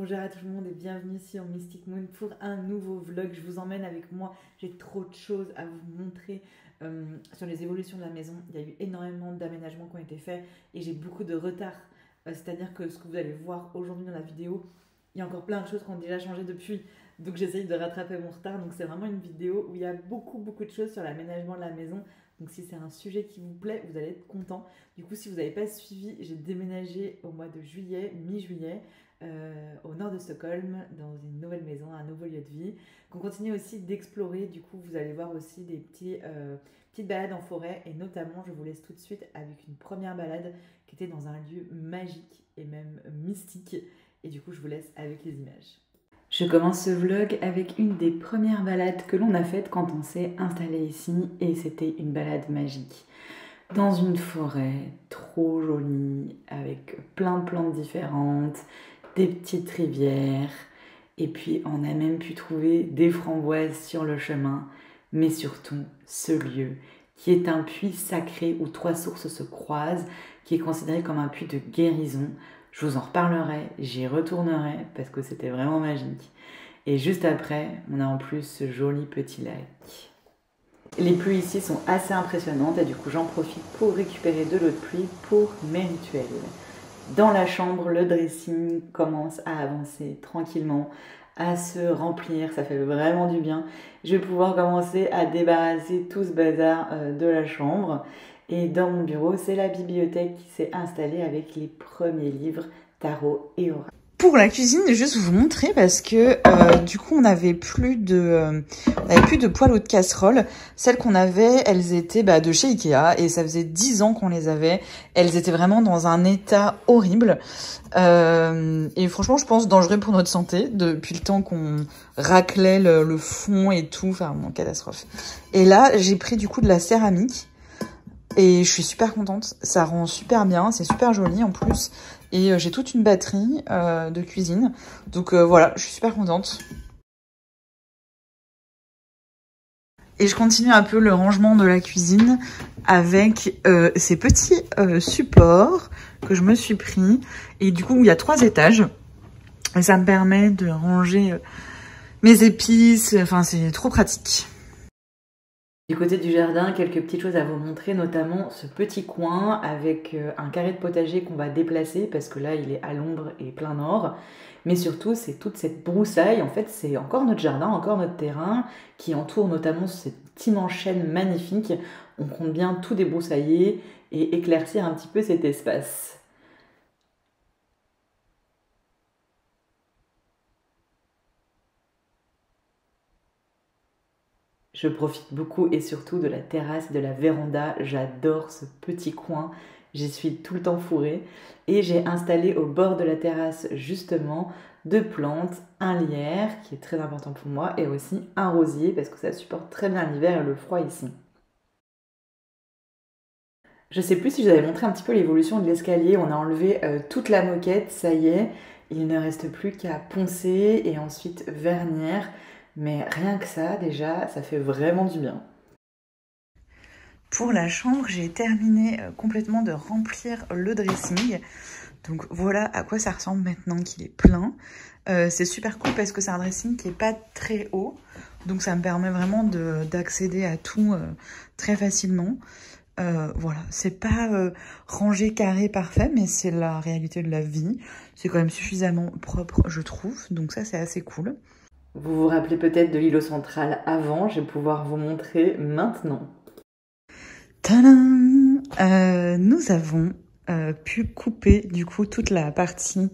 Bonjour à tout le monde et bienvenue sur Mystic Moon pour un nouveau vlog. Je vous emmène avec moi, j'ai trop de choses à vous montrer sur les évolutions de la maison. Il y a eu énormément d'aménagements qui ont été faits et j'ai beaucoup de retard. C'est-à-dire que ce que vous allez voir aujourd'hui dans la vidéo, il y a encore plein de choses qui ont déjà changé depuis. Donc j'essaye de rattraper mon retard. Donc c'est vraiment une vidéo où il y a beaucoup de choses sur l'aménagement de la maison. Donc si c'est un sujet qui vous plaît, vous allez être content. Du coup, si vous n'avez pas suivi, j'ai déménagé au mois de juillet, mi-juillet, au nord de Stockholm, dans une nouvelle maison, un nouveau lieu de vie. On continue aussi d'explorer. Du coup, vous allez voir aussi des petites balades en forêt. Et notamment, je vous laisse tout de suite avec une première balade qui était dans un lieu magique et même mystique. Et du coup, je vous laisse avec les images. Je commence ce vlog avec une des premières balades que l'on a faites quand on s'est installé ici et c'était une balade magique. Dans une forêt trop jolie, avec plein de plantes différentes, des petites rivières et puis on a même pu trouver des framboises sur le chemin, mais surtout ce lieu qui est un puits sacré où 3 sources se croisent, qui est considéré comme un puits de guérison. Je vous en reparlerai, j'y retournerai parce que c'était vraiment magique. Et juste après, on a en plus ce joli petit lac. Les pluies ici sont assez impressionnantes et du coup j'en profite pour récupérer de l'eau de pluie pour mes rituels. Dans la chambre, le dressing commence à avancer tranquillement, à se remplir, ça fait vraiment du bien. Je vais pouvoir commencer à débarrasser tout ce bazar de la chambre. Et dans mon bureau, c'est la bibliothèque qui s'est installée avec les premiers livres tarot et oracle. Pour la cuisine, juste vous montrer parce que du coup on n'avait plus de poêle ou de casserole. Celles qu'on avait, elles étaient de chez Ikea et ça faisait 10 ans qu'on les avait. Elles étaient vraiment dans un état horrible et franchement je pense dangereux pour notre santé depuis le temps qu'on raclait le fond et tout. Enfin bon, catastrophe. Et là j'ai pris du coup de la céramique. Et je suis super contente, ça rend super bien, c'est super joli en plus. Et j'ai toute une batterie de cuisine. Donc voilà, je suis super contente. Et je continue un peu le rangement de la cuisine avec ces petits supports que je me suis pris. Et du coup, il y a 3 étages. Et ça me permet de ranger mes épices. Enfin, c'est trop pratique. Du côté du jardin, quelques petites choses à vous montrer, notamment ce petit coin avec un carré de potager qu'on va déplacer parce que là il est à l'ombre et plein nord. Mais surtout c'est toute cette broussaille, en fait c'est encore notre jardin, encore notre terrain qui entoure notamment cette immense chêne magnifique. On compte bien tout débroussailler et éclaircir un petit peu cet espace. Je profite beaucoup et surtout de la terrasse et de la véranda. J'adore ce petit coin. J'y suis tout le temps fourrée. Et j'ai installé au bord de la terrasse justement 2 plantes, un lierre qui est très important pour moi et aussi un rosier parce que ça supporte très bien l'hiver et le froid ici. Je sais plus si je vous avais montré un petit peu l'évolution de l'escalier. On a enlevé toute la moquette, ça y est. Il ne reste plus qu'à poncer et ensuite vernir. Mais rien que ça, déjà, ça fait vraiment du bien. Pour la chambre, j'ai terminé complètement de remplir le dressing. Donc voilà à quoi ça ressemble maintenant qu'il est plein. C'est super cool parce que c'est un dressing qui n'est pas très haut. Donc ça me permet vraiment d'accéder à tout très facilement. Voilà, c'est pas rangé carré parfait, mais c'est la réalité de la vie. C'est quand même suffisamment propre, je trouve. Donc ça, c'est assez cool. Vous vous rappelez peut-être de l'îlot central avant, je vais pouvoir vous montrer maintenant. Tadam! Nous avons pu couper du coup toute la partie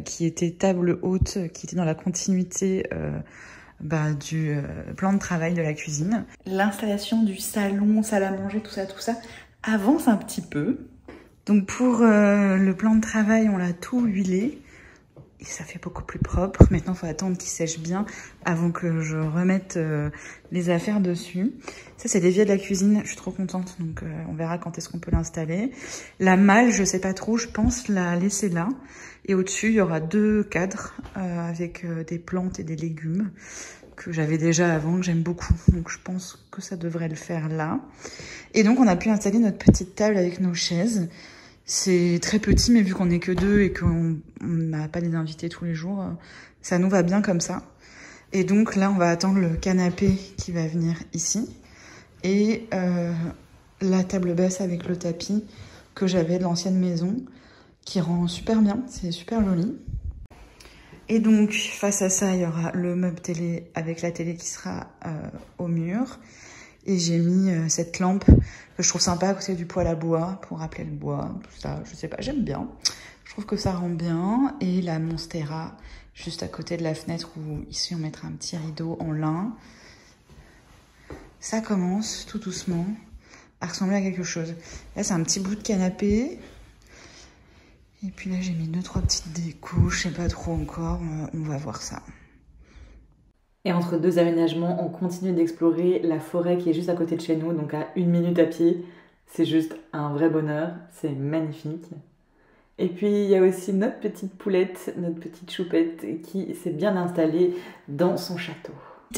qui était table haute, qui était dans la continuité du plan de travail de la cuisine. L'installation du salon, salle à manger, tout ça avance un petit peu. Donc pour le plan de travail, on l'a tout huilé. Et ça fait beaucoup plus propre. Maintenant, il faut attendre qu'il sèche bien avant que je remette les affaires dessus. Ça, c'est l'évier de la cuisine. Je suis trop contente. Donc, on verra quand est-ce qu'on peut l'installer. La malle, je sais pas trop. Je pense la laisser là. Et au-dessus, il y aura 2 cadres avec des plantes et des légumes que j'avais déjà avant, que j'aime beaucoup. Donc, je pense que ça devrait le faire là. Et donc, on a pu installer notre petite table avec nos chaises C'est très petit, mais vu qu'on est que deux et qu'on n'a pas des invités tous les jours, ça nous va bien comme ça. Et donc là, on va attendre le canapé qui va venir ici. Et la table basse avec le tapis que j'avais de l'ancienne maison, qui rend super bien, c'est super joli. Et donc, face à ça, il y aura le meuble télé avec la télé qui sera au mur. Et j'ai mis cette lampe que je trouve sympa à côté du poêle à bois, pour rappeler le bois, tout ça, je sais pas, j'aime bien. Je trouve que ça rend bien. Et la Monstera, juste à côté de la fenêtre, où ici on mettra un petit rideau en lin. Ça commence tout doucement à ressembler à quelque chose. Là, c'est un petit bout de canapé. Et puis là, j'ai mis 2-3 petites décos, je sais pas trop encore, on va voir ça. Et entre deux aménagements, on continue d'explorer la forêt qui est juste à côté de chez nous, donc à 1 minute à pied. C'est juste un vrai bonheur, c'est magnifique. Et puis il y a aussi notre petite poulette, notre petite choupette qui s'est bien installée dans son château.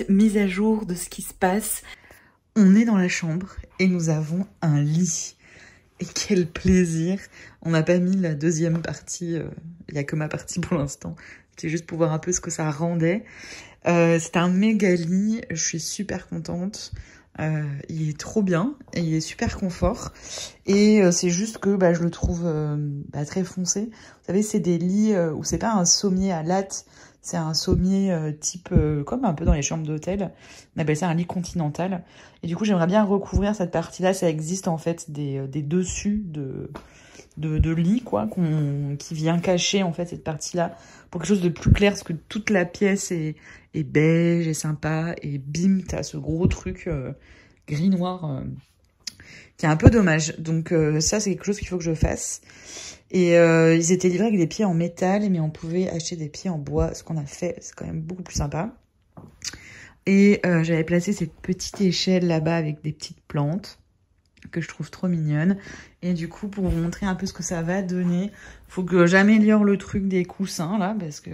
Mise à jour de ce qui se passe. On est dans la chambre et nous avons un lit. Et quel plaisir! On n'a pas mis la deuxième partie, il n'y a que ma partie pour l'instant. C'est juste pour voir un peu ce que ça rendait. C'est un méga lit, je suis super contente. Il est trop bien, et il est super confort. Et c'est juste que je le trouve très foncé. Vous savez, c'est des lits où c'est pas un sommier à latte, c'est un sommier type, comme un peu dans les chambres d'hôtel. On appelle ça un lit continental. Et du coup, j'aimerais bien recouvrir cette partie-là. Ça existe en fait des dessus de lit, quoi, qui vient cacher en fait cette partie-là pour quelque chose de plus clair, parce que toute la pièce est beige et sympa, et bim, t'as ce gros truc gris-noir qui est un peu dommage. Donc ça, c'est quelque chose qu'il faut que je fasse. Et ils étaient livrés avec des pieds en métal, mais on pouvait acheter des pieds en bois, ce qu'on a fait, c'est quand même beaucoup plus sympa. Et j'avais placé cette petite échelle là-bas avec des petites plantes que je trouve trop mignonne. Et du coup, pour vous montrer un peu ce que ça va donner, faut que j'améliore le truc des coussins là, parce que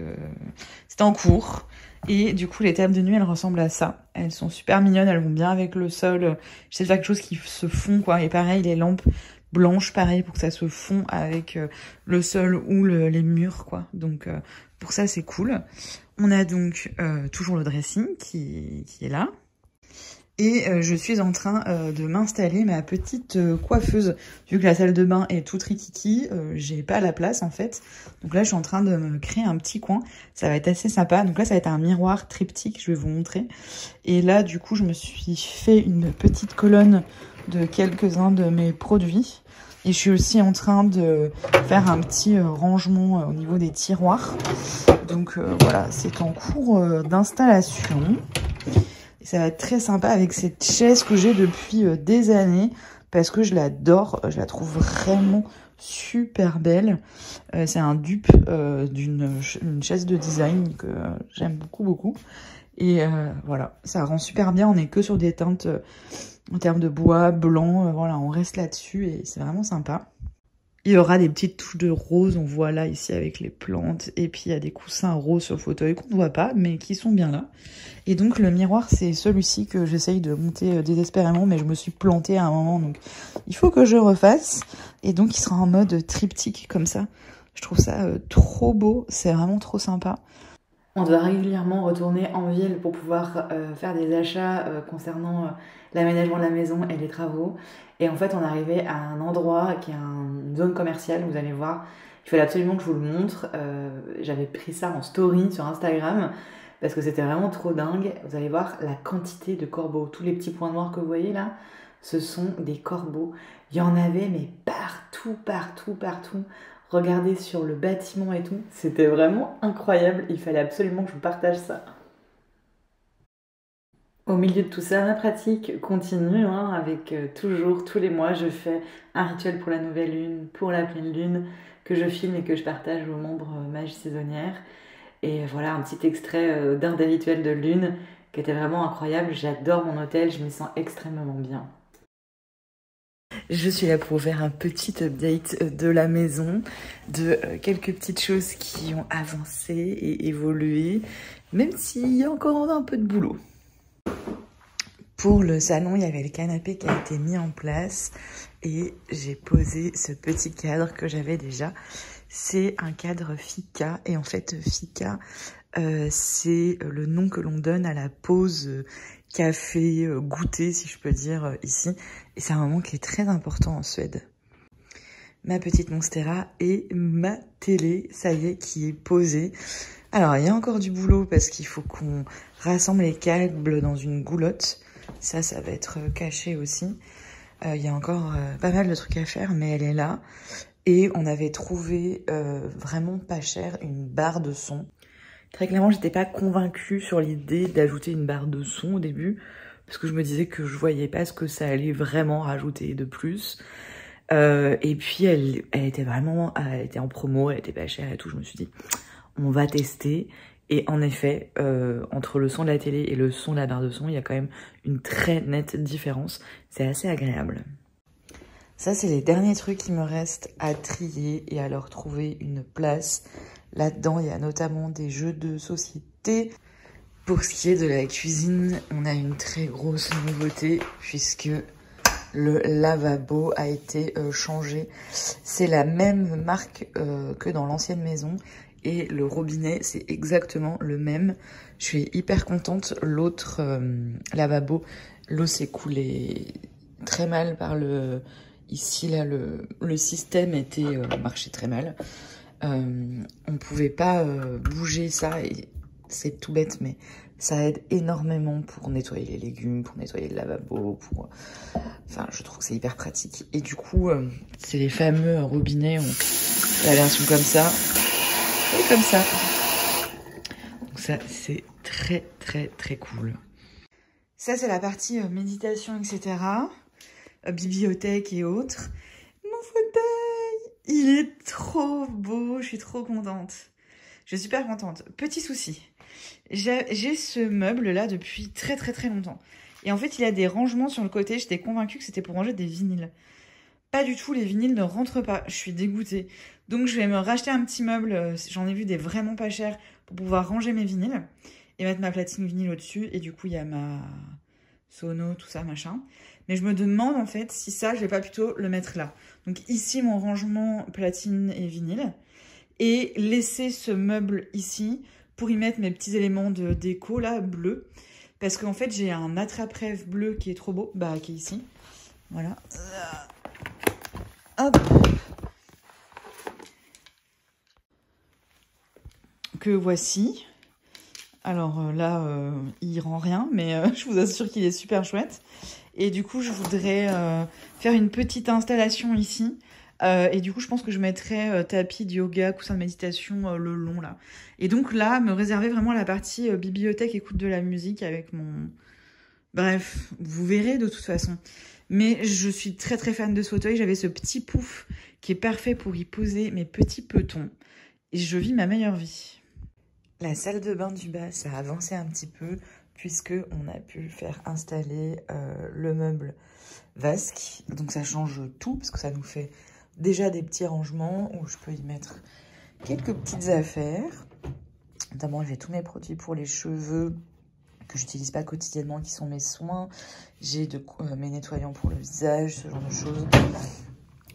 c'est en cours. Et du coup, les tables de nuit, elles ressemblent à ça. Elles sont super mignonnes, elles vont bien avec le sol. J'essaie de faire quelque chose qui se fond, quoi. Et pareil, les lampes blanches, pareil, pour que ça se fond avec le sol ou les murs, quoi. Donc, pour ça, c'est cool. On a donc toujours le dressing qui est là. Et je suis en train de m'installer ma petite coiffeuse. Vu que la salle de bain est toute rikiki, j'ai pas la place en fait. Donc là, je suis en train de me créer un petit coin. Ça va être assez sympa. Donc là, ça va être un miroir triptyque, je vais vous montrer. Et là, du coup, je me suis fait une petite colonne de quelques-uns de mes produits. Et je suis aussi en train de faire un petit rangement au niveau des tiroirs. Donc voilà, c'est en cours d'installation. Et ça va être très sympa avec cette chaise que j'ai depuis des années, parce que je l'adore, je la trouve vraiment super belle. C'est un dupe d'une chaise de design que j'aime beaucoup, beaucoup. Et voilà, ça rend super bien, on est que sur des teintes en termes de bois, blanc, voilà, on reste là-dessus et c'est vraiment sympa. Il y aura des petites touches de rose, on voit là ici avec les plantes, et puis il y a des coussins roses sur le fauteuil qu'on ne voit pas, mais qui sont bien là. Et donc le miroir, c'est celui-ci que j'essaye de monter désespérément, mais je me suis plantée à un moment, donc il faut que je refasse. Et donc il sera en mode triptyque comme ça. Je trouve ça trop beau, c'est vraiment trop sympa. On doit régulièrement retourner en ville pour pouvoir faire des achats concernant l'aménagement de la maison et les travaux. Et en fait, on est arrivé à un endroit qui est une zone commerciale, vous allez voir. Il fallait absolument que je vous le montre. J'avais pris ça en story sur Instagram parce que c'était vraiment trop dingue. Vous allez voir la quantité de corbeaux. Tous les petits points noirs que vous voyez là, ce sont des corbeaux. Il y en avait, mais partout, partout, partout. Regardez sur le bâtiment et tout, c'était vraiment incroyable, il fallait absolument que je vous partage ça. Au milieu de tout ça, ma pratique continue, avec toujours, tous les mois, je fais un rituel pour la nouvelle lune, pour la pleine lune, que je filme et que je partage aux membres Magie Saisonnière. Et voilà, un petit extrait d'un des rituels de lune qui était vraiment incroyable. J'adore mon hôtel, je m'y sens extrêmement bien. Je suis là pour faire un petit update de la maison, de quelques petites choses qui ont avancé et évolué, même s'il y a encore un peu de boulot. Pour le salon, il y avait le canapé qui a été mis en place et j'ai posé ce petit cadre que j'avais déjà. C'est un cadre Fika et en fait Fika c'est le nom que l'on donne à la pause café, goûter si je peux dire ici. Et c'est un moment qui est très important en Suède. Ma petite Monstera et ma télé, ça y est, qui est posée. Alors il y a encore du boulot parce qu'il faut qu'on rassemble les câbles dans une goulotte. Ça va être caché aussi. Il y a encore pas mal de trucs à faire, mais elle est là. Et on avait trouvé vraiment pas cher une barre de son. Très clairement, j'étais pas convaincue sur l'idée d'ajouter une barre de son au début, parce que je me disais que je voyais pas ce que ça allait vraiment rajouter de plus. Et puis elle était vraiment, elle était en promo, elle était pas chère et tout. Je me suis dit, on va tester. Et en effet, entre le son de la télé et le son de la barre de son, il y a quand même une très nette différence. C'est assez agréable. Ça, c'est les derniers trucs qui me restent à trier et à leur trouver une place. Là-dedans, il y a notamment des jeux de société. Pour ce qui est de la cuisine, on a une très grosse nouveauté puisque le lavabo a été changé. C'est la même marque que dans l'ancienne maison et le robinet, c'est exactement le même. Je suis hyper contente. L'autre lavabo, l'eau s'est coulée très mal par le... Ici, là, le système marchait très mal. On pouvait pas bouger ça et c'est tout bête, mais ça aide énormément pour nettoyer les légumes, pour nettoyer le lavabo, pour... Enfin, je trouve que c'est hyper pratique. Et du coup, c'est les fameux robinets, la version comme ça et comme ça. Donc ça, c'est très, très, très cool. Ça, c'est la partie méditation, etc. Bibliothèque et autres. Mon fauteuil, il est trop beau, je suis trop contente. Je suis super contente. Petit souci, j'ai ce meuble là depuis très très très longtemps. Et en fait, il y a des rangements sur le côté. J'étais convaincue que c'était pour ranger des vinyles. Pas du tout, les vinyles ne rentrent pas. Je suis dégoûtée. Donc je vais me racheter un petit meuble. J'en ai vu des vraiment pas chers pour pouvoir ranger mes vinyles. Et mettre ma platine vinyle au-dessus. Et du coup, il y a ma sono, tout ça, machin. Mais je me demande en fait si ça, je vais pas plutôt le mettre là. Donc ici, mon rangement platine et vinyle. Et laisser ce meuble ici pour y mettre mes petits éléments de déco là, bleus. Parce qu'en fait, j'ai un attrape-rêve bleu qui est trop beau, bah qui est ici. Voilà. Hop. Que voici. Alors là, il rend rien, mais je vous assure qu'il est super chouette. Et du coup, je voudrais faire une petite installation ici. Et du coup, je pense que je mettrai tapis de yoga, coussin de méditation le long là. Et donc là, me réserver vraiment la partie bibliothèque, écoute de la musique avec mon... Bref, vous verrez de toute façon. Mais je suis très très fan de ce fauteuil. J'avais ce petit pouf qui est parfait pour y poser mes petits petons. Et je vis ma meilleure vie. La salle de bain du bas, ça a avancé un petit peu puisque on a pu faire installer le meuble vasque. Donc ça change tout parce que ça nous fait déjà des petits rangements où je peux y mettre quelques petites affaires. Notamment, j'ai tous mes produits pour les cheveux que j'utilise pas quotidiennement, qui sont mes soins. J'ai mes nettoyants pour le visage, ce genre de choses.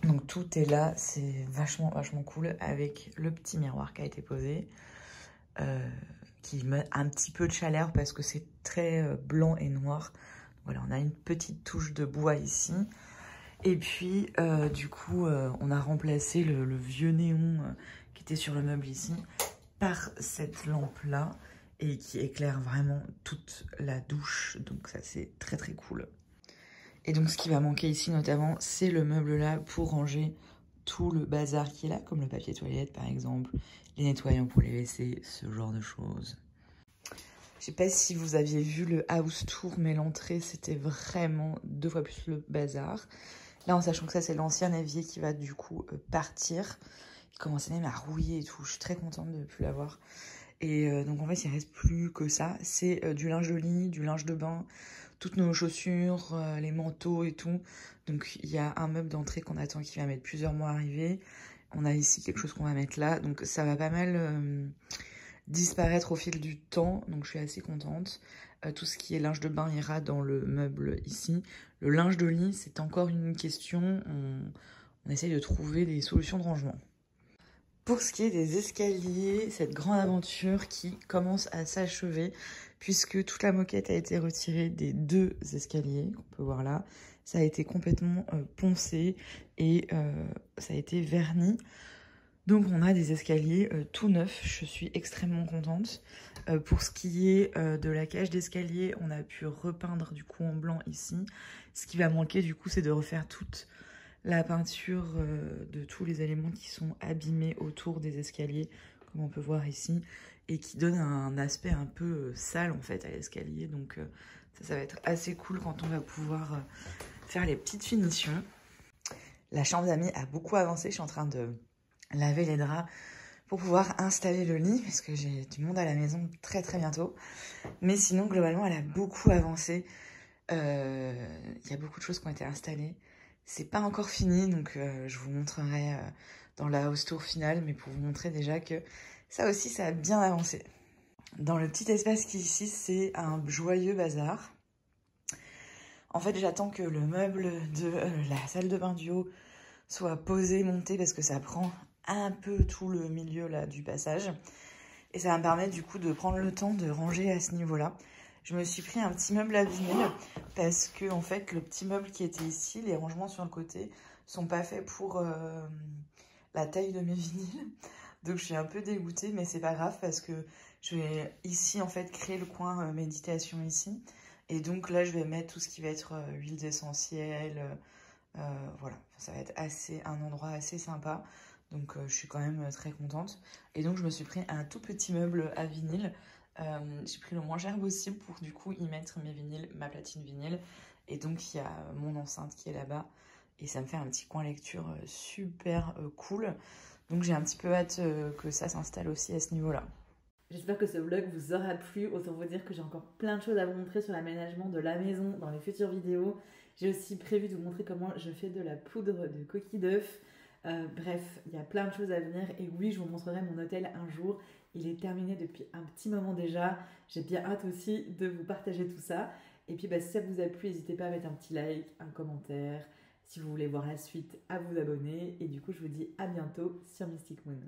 Donc tout est là, c'est vachement cool avec le petit miroir qui a été posé. Qui met un petit peu de chaleur parce que c'est très blanc et noir. Voilà, on a une petite touche de bois ici. Et puis, du coup, on a remplacé le vieux néon qui était sur le meuble ici par cette lampe-là et qui éclaire vraiment toute la douche. Donc ça, c'est très très cool. Et donc, ce qui va manquer ici notamment, c'est le meuble-là pour ranger tout le bazar qui est là, comme le papier toilette par exemple, les nettoyants pour les WC, ce genre de choses. Je sais pas si vous aviez vu le house tour, mais l'entrée, c'était vraiment 2 fois plus le bazar. Là, en sachant que ça, c'est l'ancien évier qui va du coup partir. Il commençait même à rouiller et tout. Je suis très contente de ne plus l'avoir. Et donc, en fait, il ne reste plus que ça. C'est du linge de lit, du linge de bain, toutes nos chaussures, les manteaux et tout. Donc, il y a un meuble d'entrée qu'on attend qui va mettre plusieurs mois à arriver. On a ici quelque chose qu'on va mettre là. Donc, ça va pas mal disparaître au fil du temps, donc je suis assez contente. Tout ce qui est linge de bain ira dans le meuble ici. Le linge de lit, c'est encore une question. On essaye de trouver des solutions de rangement. Pour ce qui est des escaliers, cette grande aventure qui commence à s'achever, puisque toute la moquette a été retirée des 2 escaliers, qu'on peut voir là. Ça a été complètement poncé et ça a été verni. Donc on a des escaliers tout neufs, je suis extrêmement contente. Pour ce qui est de la cage d'escalier, on a pu repeindre du coup en blanc ici. Ce qui va manquer du coup, c'est de refaire toute la peinture de tous les éléments qui sont abîmés autour des escaliers, comme on peut voir ici, et qui donne un aspect un peu sale en fait à l'escalier. Donc ça va être assez cool quand on va pouvoir faire les petites finitions. La chambre d'amis a beaucoup avancé, je suis en train de laver les draps pour pouvoir installer le lit, parce que j'ai du monde à la maison très bientôt. Mais sinon, globalement, elle a beaucoup avancé. Il y a beaucoup de choses qui ont été installées. C'est pas encore fini, donc je vous montrerai dans la house tour finale, mais pour vous montrer déjà que ça aussi, ça a bien avancé. Dans le petit espace qui est ici, c'est un joyeux bazar. En fait, j'attends que le meuble de la salle de bain du haut soit posé, monté, parce que ça prend un peu tout le milieu là du passage. Et ça va me permettre du coup de prendre le temps de ranger à ce niveau-là. Je me suis pris un petit meuble à vinyle parce que en fait le petit meuble qui était ici, les rangements sur le côté sont pas faits pour la taille de mes vinyles. Donc je suis un peu dégoûtée, mais c'est pas grave parce que je vais ici en fait créer le coin méditation ici. Et donc là je vais mettre tout ce qui va être huiles essentielles. Voilà, ça va être un endroit assez sympa. Donc je suis quand même très contente. Et donc je me suis pris un tout petit meuble à vinyle. J'ai pris le moins cher possible pour du coup y mettre mes vinyles, ma platine vinyle. Et donc il y a mon enceinte qui est là-bas. Et ça me fait un petit coin lecture super cool. Donc j'ai un petit peu hâte que ça s'installe aussi à ce niveau-là. J'espère que ce vlog vous aura plu. Autant vous dire que j'ai encore plein de choses à vous montrer sur l'aménagement de la maison dans les futures vidéos. J'ai aussi prévu de vous montrer comment je fais de la poudre de coquille d'œuf. Bref, il y a plein de choses à venir. Et oui, je vous montrerai mon hôtel un jour. Il est terminé depuis un petit moment déjà. J'ai bien hâte aussi de vous partager tout ça. Et puis si ça vous a plu, n'hésitez pas à mettre un petit like, un commentaire. Si vous voulez voir la suite, à vous abonner. Et du coup, je vous dis à bientôt sur Mystic Moon.